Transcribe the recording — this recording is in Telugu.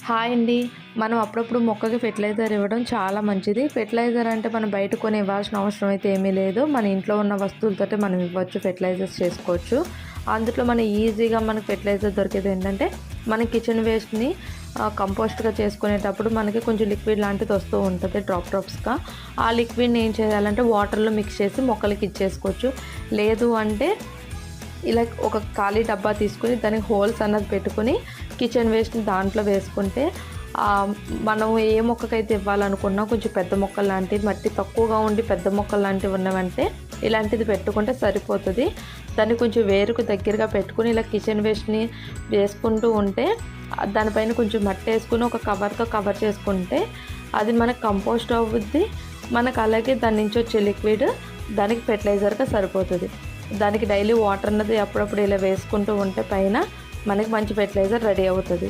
హాయ్ అండి. మనం అప్పుడప్పుడు మొక్కకి ఫెర్టిలైజర్ ఇవ్వడం చాలా మంచిది. ఫెర్టిలైజర్ అంటే మనం బయట కొని ఇవ్వాల్సిన అవసరం అయితే ఏమీ లేదు. మన ఇంట్లో ఉన్న వస్తువులతోటే మనం ఇవ్వచ్చు, ఫెర్టిలైజర్స్ చేసుకోవచ్చు. అందులో మన ఈజీగా మనకు ఫెర్టిలైజర్ దొరికేది ఏంటంటే, మన కిచెన్ వేస్ట్‌ని కంపోస్ట్‌గా చేసుకునేటప్పుడు మనకి కొంచెం లిక్విడ్ లాంటిది వస్తూ ఉంటుంది డ్రాప్స్‌గా. ఆ లిక్విడ్‌ని ఏం చేయాలంటే వాటర్‌లో మిక్స్ చేసి మొక్కలకి ఇచ్చేసుకోవచ్చు. లేదు అంటే ఇలా ఒక ఖాళీ డబ్బా తీసుకొని దానికి హోల్స్ అన్నది పెట్టుకొని కిచెన్ వేస్ట్ని దాంట్లో వేసుకుంటే మనం ఏ మొక్కకైతే ఇవ్వాలనుకున్నా కొంచెం పెద్ద మొక్కలు లాంటివి, మట్టి తక్కువగా ఉండి పెద్ద మొక్కలు లాంటివి ఉన్నవంటే ఇలాంటిది పెట్టుకుంటే సరిపోతుంది. దాన్ని కొంచెం వేరుకు దగ్గరగా పెట్టుకుని ఇలా కిచెన్ వేస్ట్ని వేసుకుంటూ ఉంటే దానిపైన కొంచెం మట్టి వేసుకుని ఒక కవర్తో కవర్ చేసుకుంటే అది మనకు కంపోస్ట్ అవుద్ది. మనకు అలాగే దాని నుంచి వచ్చే లిక్విడ్ దానికి ఫెర్టిలైజర్గా సరిపోతుంది. దానికి డైలీ వాటర్ అన్నది అప్పుడప్పుడు ఇలా వేసుకుంటూ ఉంటే పైన మనకి మంచి ఫెర్టిలైజర్ రెడీ అవుతుంది.